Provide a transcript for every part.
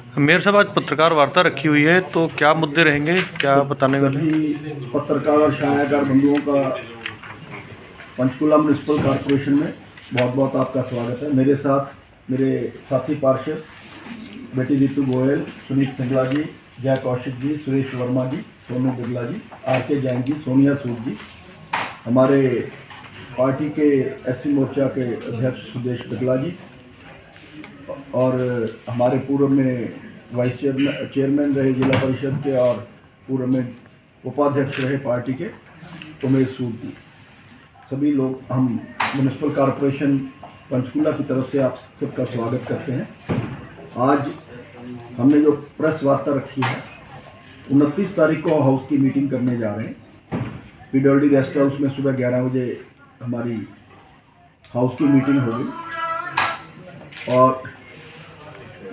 Mayor साहब, आज पत्रकार वार्ता रखी हुई है, तो क्या मुद्दे रहेंगे, क्या बताने वाले? सभी पत्रकार और छायाकार बंधुओं का पंचकुला म्यूनिसिपल कॉरपोरेशन में बहुत बहुत आपका स्वागत है। मेरे साथ मेरे साथी पार्षद बेटी रितु गोयल, सुनीत सिंगला जी, जय कौशिक जी, सुरेश वर्मा जी, सोनू बिरला जी, आर.के. जैन जी, सोनिया सूद जी, हमारे पार्टी के एससी मोर्चा के अध्यक्ष सुदेश बिरला जी और हमारे पूर्व में वाइस चेयरमैन रहे जिला परिषद के और पूर्व में उपाध्यक्ष रहे पार्टी के उमेश सूद जी, सभी लोग हम म्यूनिसिपल कॉरपोरेशन पंचकुला की तरफ से आप सबका स्वागत करते हैं। आज हमने जो प्रेस वार्ता रखी है, 29 तारीख को हाउस की मीटिंग करने जा रहे हैं। पीडब्ल्यूडी गेस्ट हाउस में सुबह 11 बजे हमारी हाउस की मीटिंग होगी और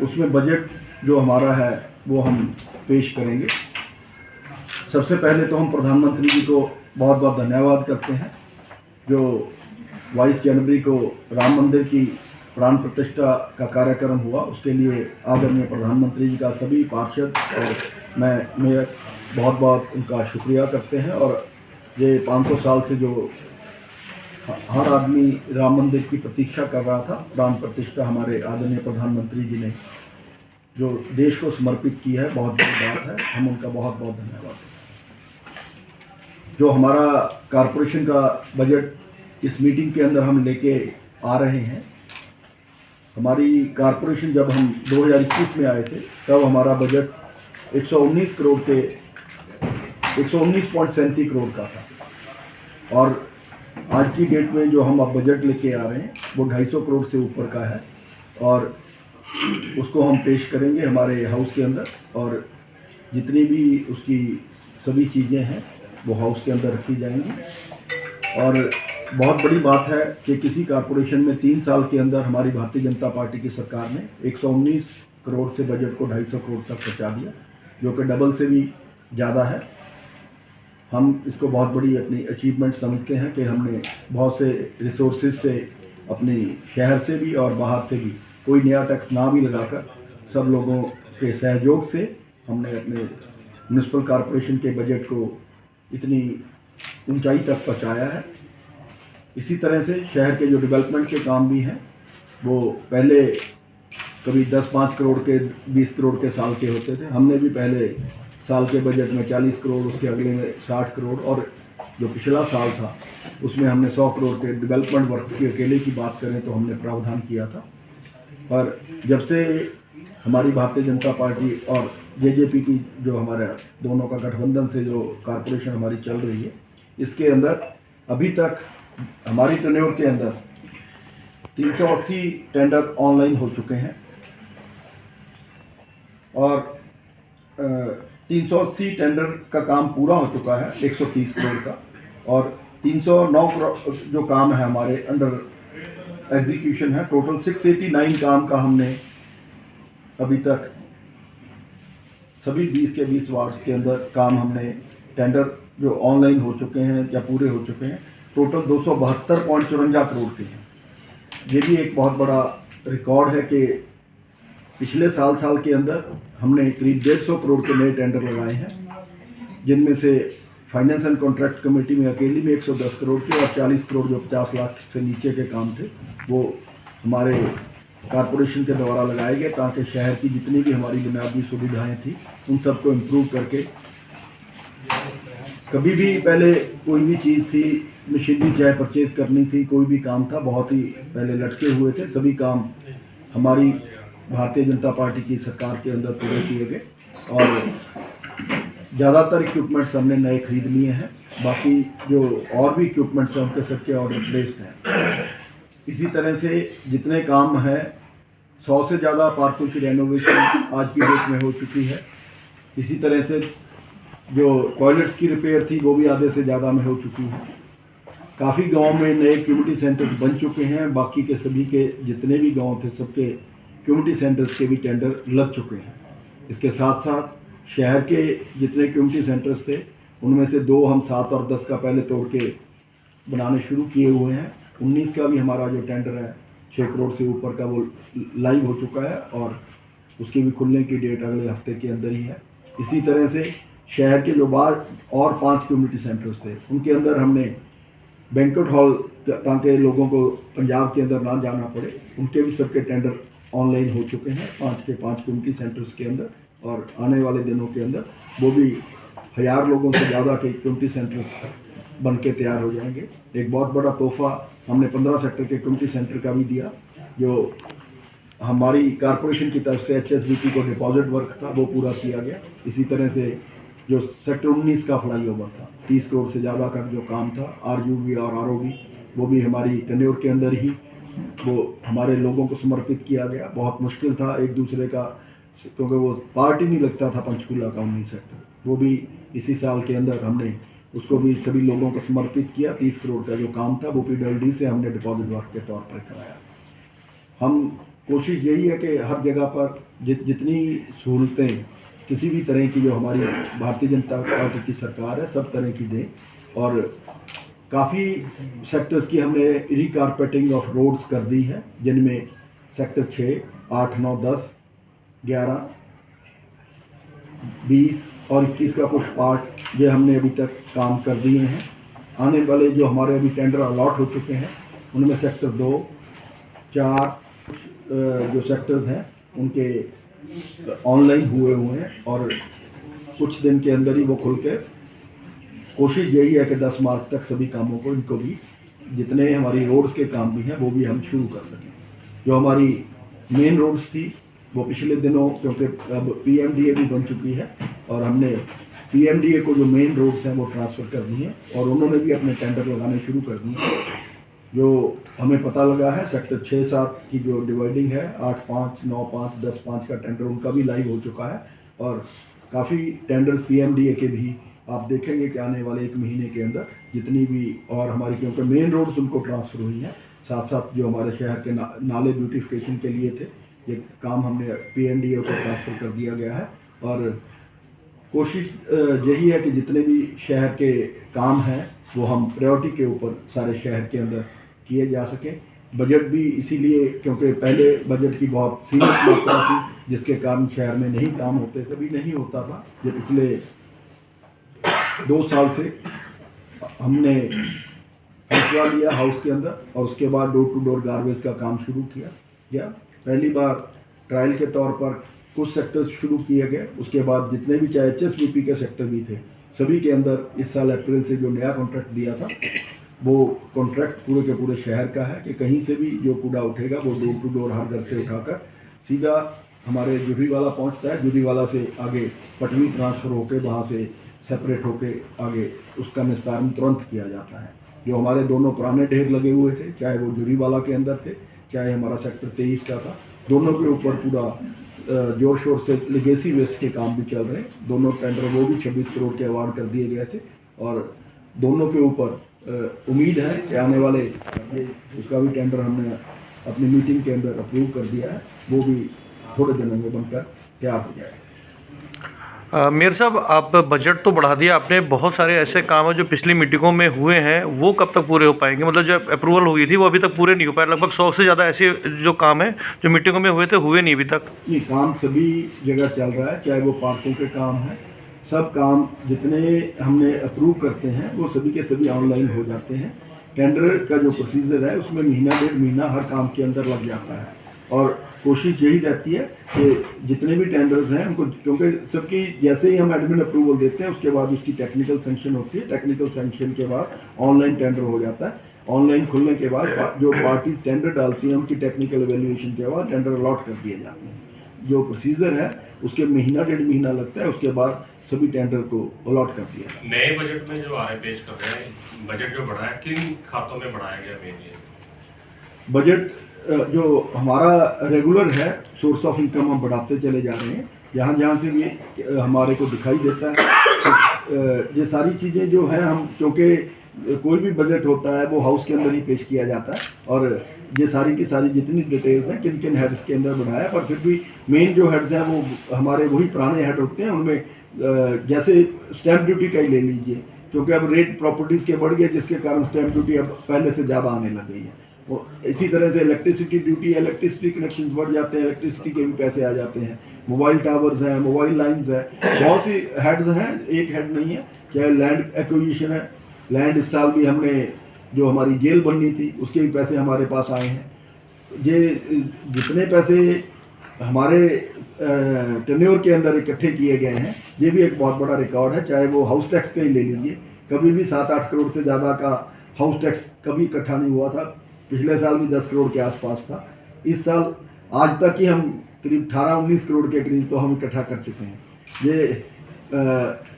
उसमें बजट जो हमारा है वो हम पेश करेंगे। सबसे पहले तो हम प्रधानमंत्री जी को बहुत बहुत धन्यवाद करते हैं जो 22 जनवरी को राम मंदिर की प्राण प्रतिष्ठा का कार्यक्रम हुआ, उसके लिए आदरणीय प्रधानमंत्री जी का सभी पार्षद और मैं बहुत बहुत उनका शुक्रिया करते हैं। और ये 500 साल से जो हर आदमी राम मंदिर की प्रतीक्षा कर रहा था, प्राण प्रतिष्ठा हमारे आदरणीय प्रधानमंत्री जी ने जो देश को समर्पित की है, बहुत बड़ी बात है। हम उनका बहुत बहुत धन्यवाद। जो हमारा कॉरपोरेशन का बजट इस मीटिंग के अंदर हम लेके आ रहे हैं, हमारी कॉरपोरेशन जब हम 2021 में आए थे तब हमारा बजट 119 करोड़ के 119.37 करोड़ का था और आज की डेट में जो हम अब बजट लेके आ रहे हैं वो 250 करोड़ से ऊपर का है और उसको हम पेश करेंगे हमारे हाउस के अंदर। और जितनी भी उसकी सभी चीज़ें हैं वो हाउस के अंदर रखी जाएंगी। और बहुत बड़ी बात है कि किसी कॉरपोरेशन में 3 साल के अंदर हमारी भारतीय जनता पार्टी की सरकार ने 119 करोड़ से बजट को 250 करोड़ तक पहुँचा दिया, जो कि डबल से भी ज़्यादा है। हम इसको बहुत बड़ी अपनी अचीवमेंट समझते हैं कि हमने बहुत से रिसोर्सेज से, अपने शहर से भी और बाहर से भी, कोई नया टैक्स ना भी लगाकर सब लोगों के सहयोग से हमने अपने म्यूनिसिपल कॉरपोरेशन के बजट को इतनी ऊंचाई तक पहुंचाया है। इसी तरह से शहर के जो डेवलपमेंट के काम भी हैं वो पहले कभी 10-5 करोड़ के 20 करोड़ के साल के होते थे। हमने भी पहले साल के बजट में 40 करोड़, उसके अगले में 60 करोड़ और जो पिछला साल था उसमें हमने 100 करोड़ के डेवलपमेंट वर्क्स की अकेले की बात करें तो हमने प्रावधान किया था। पर जब से हमारी भारतीय जनता पार्टी और जेजेपी की जो हमारा दोनों का गठबंधन से जो कॉरपोरेशन हमारी चल रही है, इसके अंदर अभी तक हमारी टेन्योर के अंदर 380 टेंडर ऑनलाइन हो चुके हैं और 380 टेंडर का काम पूरा हो चुका है 130 करोड़ का और 309 करोड़ जो काम है हमारे अंडर एग्जीक्यूशन है। टोटल 689 काम का हमने अभी तक सभी 20 के 20 वार्ड्स के अंदर काम हमने टेंडर जो ऑनलाइन हो चुके हैं या पूरे हो चुके हैं, टोटल 272.54 करोड़ के हैं। ये भी एक बहुत बड़ा रिकॉर्ड है कि पिछले साल के अंदर हमने करीब 150 करोड़ के नए टेंडर लगाए हैं, जिनमें से फाइनेंस एंड कॉन्ट्रैक्ट कमेटी में अकेली में 110 करोड़ के और 40 करोड़ जो 50 लाख से नीचे के काम थे वो हमारे कॉरपोरेशन के द्वारा लगाए गए, ताकि शहर की जितनी भी हमारी बुनियादी सुविधाएं थी उन सबको इम्प्रूव करके, कभी भी पहले कोई भी चीज़ थी, मशीनरी चाहे परचेज करनी थी, कोई भी काम था, बहुत ही पहले लटके हुए थे, सभी काम हमारी भारतीय जनता पार्टी की सरकार के अंदर पूरे किए गए और ज़्यादातर इक्विपमेंट्स हमने नए खरीद लिए हैं। बाकी जो और भी इक्विपमेंट्स हैं उनके सबके ऑर्डर प्लेस्ड हैं। इसी तरह से जितने काम हैं, 100 से ज़्यादा पार्कों की रेनोवेशन आज की डेट में हो चुकी है। इसी तरह से जो टॉयलेट्स की रिपेयर थी वो भी आधे से ज़्यादा में हो चुकी है। काफ़ी गाँव में नए कम्युनिटी सेंटर्स बन चुके हैं। बाकी के सभी के जितने भी गाँव थे सबके कम्युनिटी सेंटर्स के भी टेंडर लग चुके हैं। इसके साथ साथ शहर के जितने कम्युनिटी सेंटर्स थे उनमें से 2 हम 7 और 10 का पहले तोड़ के बनाने शुरू किए हुए हैं। 19 का भी हमारा जो टेंडर है 6 करोड़ से ऊपर का वो लाइव हो चुका है और उसकी भी खुलने की डेट अगले हफ्ते के अंदर ही है। इसी तरह से शहर के जो बाहर और 5 कम्युनिटी सेंटर्स थे उनके अंदर हमने बैंक्वेट हॉल, ताकि लोगों को पंजाब के अंदर ना जाना पड़े, उनके भी सबके टेंडर ऑनलाइन हो चुके हैं 5 के 5 कम्युनिटी सेंटर्स के अंदर। और आने वाले दिनों के अंदर वो भी 1000 लोगों से ज़्यादा के कम्युनिटी सेंटर बन के तैयार हो जाएंगे। एक बहुत बड़ा तोहफा हमने 15 सेक्टर के कम्युनिटी सेंटर का भी दिया, जो हमारी कारपोरेशन की तरफ से HSBP को डिपॉजिट वर्क था वो पूरा किया गया। इसी तरह से जो सेक्टर 19 का फ्लाईओवर था 30 करोड़ से ज़्यादा का जो काम था, RUB और ROB, वो भी हमारी टेन्योर के अंदर ही वो हमारे लोगों को समर्पित किया गया। बहुत मुश्किल था एक दूसरे का, क्योंकि वो पार्ट ही नहीं लगता था पंचकूला का 19 सेक्टर, वो भी इसी साल के अंदर हमने उसको भी सभी लोगों को समर्पित किया। 30 करोड़ का जो काम था वो PWD से हमने डिपॉजिट वर्क के तौर पर कराया। हम कोशिश यही है कि हर जगह पर जितनी सहूलतें किसी भी तरह की जो हमारी भारतीय जनता पार्टी की सरकार है सब तरह की दें। और काफ़ी सेक्टर्स की हमने रिकारपेटिंग ऑफ रोड्स कर दी है, जिनमें सेक्टर 6, 8, 9, 10, 11, 20 और 21 का कुछ पार्ट जो हमने अभी तक काम कर दिए हैं। आने वाले जो हमारे अभी टेंडर अलॉट हो चुके हैं उनमें सेक्टर 2, 4 जो सेक्टर्स हैं उनके ऑनलाइन हुए हैं और कुछ दिन के अंदर ही वो खुल के, कोशिश यही है कि 10 मार्च तक सभी कामों को, इनको भी जितने हमारी रोड्स के काम भी हैं वो भी हम शुरू कर सकें। जो हमारी मेन रोड्स थी वो पिछले दिनों, क्योंकि अब PMDA भी बन चुकी है और हमने PMDA को जो मेन रोड्स हैं वो ट्रांसफ़र कर दी हैं और उन्होंने भी अपने टेंडर लगाने शुरू कर दिए हैं। जो हमें पता लगा है सेक्टर 6, 7 की जो डिवाइडिंग है 8, 5, 9, 5, 10, 5 का टेंडर उनका भी लाइव हो चुका है और काफ़ी टेंडर्स PMDA के भी आप देखेंगे कि आने वाले 1 महीने के अंदर जितनी भी और हमारी, क्योंकि मेन रोड्स उनको ट्रांसफ़र हुई हैं, साथ साथ जो हमारे शहर के नाले ब्यूटिफिकेशन के लिए थे ये काम हमने PMDA को ट्रांसफ़र कर दिया गया है। और कोशिश यही है कि जितने भी शहर के काम हैं वो हम प्रायोरिटी के ऊपर सारे शहर के अंदर किए जा सकें। बजट भी इसीलिए, क्योंकि पहले बजट की बहुत सीमित मात्रा थी जिसके कारण शहर में नहीं काम होते थे, भी नहीं होता था। ये पिछले 2 साल से हमने फैसला लिया हाउस के अंदर और उसके बाद डोर टू डोर गार्बेज का काम शुरू किया गया। पहली बार ट्रायल के तौर पर कुछ सेक्टर्स शुरू किए गए, उसके बाद जितने भी चाहे HSBP के सेक्टर भी थे सभी के अंदर इस साल अप्रैल से जो नया कॉन्ट्रैक्ट दिया था वो कॉन्ट्रैक्ट पूरे के पूरे शहर का है कि कहीं से भी जो कूड़ा उठेगा वो डोर टू डोर हर घर से उठाकर सीधा हमारे जुर्रीवाला पहुंचता है। जुर्रीवाला से आगे पटवी ट्रांसफ़र होकर वहाँ से सेपरेट होकर आगे उसका निस्तारण तुरंत किया जाता है। जो हमारे दोनों पुराने ढेर लगे हुए थे, चाहे वो जुर्रीवाला के अंदर थे चाहे हमारा सेक्टर 23 का था, दोनों के ऊपर पूरा जोर शोर से लेगेसी वेस्ट के काम भी चल रहे हैं। दोनों टेंडर वो भी 26 करोड़ के अवार्ड कर दिए गए थे और दोनों के ऊपर उम्मीद है कि आने वाले उसका भी टेंडर हमने अपनी मीटिंग के अंदर अप्रूव कर दिया है, वो भी थोड़े दिनों में बनकर तैयार हो जाएगा। मेयर साहब, आप बजट तो बढ़ा दिया आपने, बहुत सारे ऐसे काम हैं जो पिछली मीटिंगों में हुए हैं, वो कब तक पूरे हो पाएंगे? मतलब जो अप्रूवल हुई थी वो अभी तक पूरे नहीं हो पाए। लगभग 100 से ज़्यादा ऐसे जो काम है जो मीटिंगों में हुए थे हुए नहीं अभी तक। नहीं, काम सभी जगह चल रहा है, चाहे वो पार्कों के काम है, सब काम जितने हमने अप्रूव करते हैं वो सभी के सभी ऑनलाइन हो जाते हैं। टेंडर का जो प्रोसीजर है उसमें महीना 1.5 महीना हर काम के अंदर लग जाता है और कोशिश यही रहती है कि जितने भी टेंडर्स हैं उनको, क्योंकि सबकी जैसे ही हम एडमिन अप्रूवल देते हैं उसके बाद उसकी टेक्निकल सैंक्शन होती है, टेक्निकल सैंक्शन के बाद ऑनलाइन टेंडर हो जाता है। ऑनलाइन खुलने के बाद जो पार्टीज टेंडर डालती हैं उनकी टेक्निकल एवेल्यूएशन के बाद टेंडर अलॉट कर दिए जाते हैं। जो प्रोसीजर है उसके महीना 1.5 महीना लगता है, उसके बाद सभी टेंडर को अलॉट कर दिया। नए बजट में जो आय पेश कर रहे हैं, बजट जो बढ़ा है किन खातों में बढ़ाया गया मेनली? बजट जो हमारा रेगुलर है सोर्स ऑफ इनकम हम बढ़ाते चले जा रहे हैं, जहाँ जहाँ से भी हमारे को दिखाई देता है। ये सारी चीज़ें जो हैं हम, क्योंकि कोई भी बजट होता है वो हाउस के अंदर ही पेश किया जाता है और ये सारी की सारी जितनी डिटेल्स हैं किन किन हेड्स के अंदर बढ़ाया, पर फिर भी मेन जो हेड्स हैं वो हमारे वही पुराने हेड होते हैं। उनमें जैसे स्टैंप ड्यूटी का ही ले लीजिए, क्योंकि अब रेट प्रॉपर्टीज़ के बढ़ गए जिसके कारण स्टैंप ड्यूटी अब पहले से ज़्यादा आने लग गई है। इसी तरह से इलेक्ट्रिसिटी ड्यूटी, इलेक्ट्रिसिटी कनेक्शन बढ़ जाते हैं, इलेक्ट्रिसिटी के भी पैसे आ जाते हैं। मोबाइल टावर्स हैं, मोबाइल लाइंस है, बहुत सी हेड्स हैं, एक हेड नहीं है। चाहे लैंड एक्विजिशन है, लैंड इस साल भी हमने जो हमारी जेल बननी थी उसके भी पैसे हमारे पास आए हैं। ये जितने पैसे हमारे टेन्योर के अंदर इकट्ठे किए गए हैं, ये भी एक बहुत बड़ा रिकॉर्ड है। चाहे वो हाउस टैक्स का ही ले लीजिए, कभी भी 7-8 करोड़ से ज़्यादा का हाउस टैक्स कभी इकट्ठा नहीं हुआ था। पिछले साल भी 10 करोड़ के आसपास था। इस साल आज तक ही हम करीब 18-19 करोड़ के करीब तो हम इकट्ठा कर चुके हैं। ये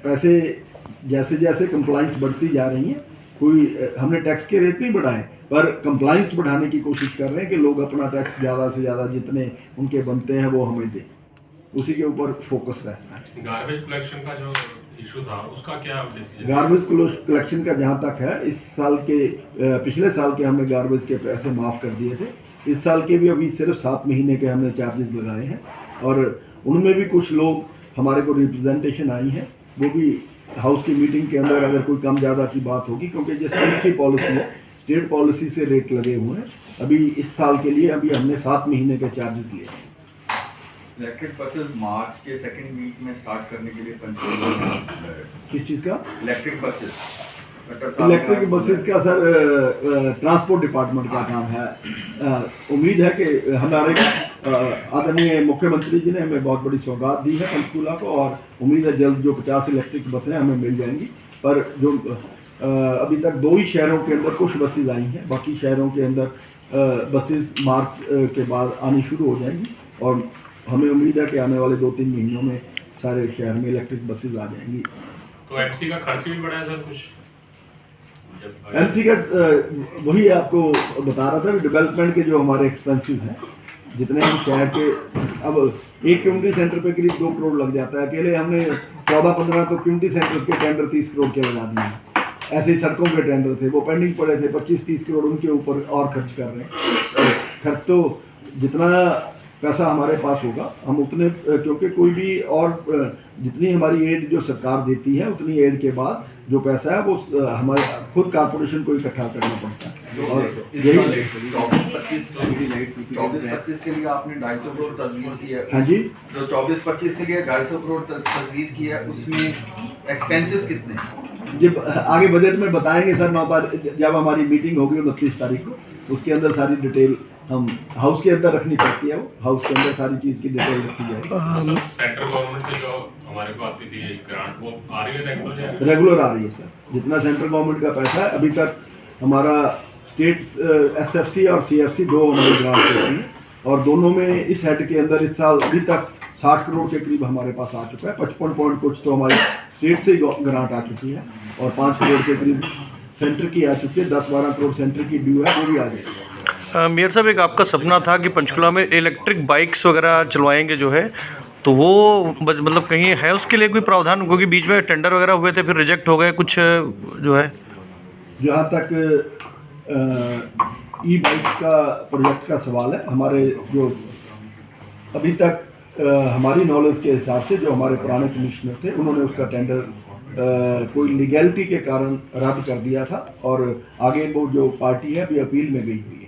पैसे जैसे जैसे कंप्लाइंस बढ़ती जा रही हैं, हमने टैक्स के रेट नहीं बढ़ाए, पर कंप्लाइंस बढ़ाने की कोशिश कर रहे हैं कि लोग अपना टैक्स ज़्यादा से ज़्यादा जितने उनके बनते हैं वो हमें दें। उसी के ऊपर फोकस रहता है। गार्बेज कलेक्शन का जो इशू था उसका क्या डिसीजन? गार्बेज कलेक्शन का जहाँ तक है, इस साल के पिछले साल के हमने गार्बेज के पैसे माफ़ कर दिए थे। इस साल के भी अभी सिर्फ 7 महीने के हमने चार्जेस लगाए हैं, और उनमें भी कुछ लोग हमारे को रिप्रेजेंटेशन आई है, वो भी हाउस की मीटिंग के अंदर अगर कोई कम ज़्यादा की बात होगी, क्योंकि जो स्टेट की पॉलिसी है, स्टेट पॉलिसी से रेट लगे हुए हैं। अभी इस साल के लिए अभी हमने 7 महीने के चार्जेस लिए। इलेक्ट्रिक बसेस मार्च के सेकंड वीक में स्टार्ट करने के लिए पंचकुला किस चीज़ का? इलेक्ट्रिक बसेस का सर ट्रांसपोर्ट डिपार्टमेंट का काम है। उम्मीद है कि हमारे आदरणीय मुख्यमंत्री जी ने हमें बहुत बड़ी सौगात दी है पंचकुला को, और उम्मीद है जल्द जो 50 इलेक्ट्रिक बसें हमें मिल जाएंगी। पर जो अभी तक 2 ही शहरों के अंदर कुछ बसेज आई हैं, बाकी शहरों के अंदर बसेज मार्च के बाद आनी शुरू हो जाएंगी, और हमें उम्मीद है कि आने वाले 2-3 महीनों में सारे शहर में इलेक्ट्रिक बसेज आ जाएंगी। तो एमसी का खर्च भी बढ़ा है सर कुछ? एमसी का वही आपको बता रहा था, डेवलपमेंट के जो हमारे एक्सपेंसेस हैं, जितने हम शहर के, अब एक कम्युनिटी सेंटर पे करीब 2 करोड़ लग जाता है। अकेले हमने 14-15 तो कम्युनिटी सेंटर्स के टेंडर 30 करोड़ के लगा दिए हैं। ऐसे ही सड़कों के टेंडर थे, वो पेंडिंग पड़े थे, 25-30 करोड़ उनके ऊपर और खर्च कर रहे हैं। खर्च तो जितना पैसा हमारे पास होगा हम उतने, क्योंकि कोई भी और जितनी हमारी एड जो सरकार देती है उतनी एड के बाद जो पैसा है वो हमारे खुद कॉर्पोरेशन को इकट्ठा करना पड़ता है। और यही 24-25 के लिए आपने 250 करोड़ तजवीज़ की है। हाँ जी, जो 24-25 के लिए 250 करोड़ तजवीज़ की है, उसमें एक्सपेंसेस कितने हैं? ये आगे बजट में बताएंगे सर, 9 तारीख जब हमारी मीटिंग होगी 29 तारीख को, उसके अंदर सारी डिटेल हम हाउस के अंदर रखनी पड़ती है। वो हाउस के अंदर सारी चीज़ की डिटेल रखी जाएगी। सेंट्रल गवर्नमेंट से जो हमारे को आती थी ग्रांट, वो आ रही है रेगुलर आ रही है सर। जितना सेंट्रल गवर्नमेंट का पैसा है, अभी तक हमारा स्टेट एसएफसी और सीएफसी 2 हमारी ग्रांट होती हैं, और दोनों में इस हेड के अंदर इस साल अभी तक 60 करोड़ के करीब हमारे पास आ चुका है। 55 पॉइंट कुछ तो हमारी स्टेट से ग्रांट आ चुकी है, और 5 करोड़ के करीब सेंटर की आ चुकी है। 10-12 करोड़ सेंटर की ड्यू है, वो भी आ जाएगी। मेयर साहब, एक आपका सपना था कि पंचकुला में इलेक्ट्रिक बाइक्स वगैरह चलवाएंगे जो है, तो वो मतलब कहीं है उसके लिए कोई प्रावधान? क्योंकि बीच में टेंडर वगैरह हुए थे, फिर रिजेक्ट हो गए कुछ जो है। जहाँ तक ई बाइक्स का प्रोजेक्ट का सवाल है, हमारे जो अभी तक हमारी नॉलेज के हिसाब से जो हमारे पुराने कमिश्नर थे, उन्होंने उसका टेंडर कोई लीगैलिटी के कारण रद्द कर दिया था, और आगे वो जो पार्टी है अभी अपील में गई हुई है।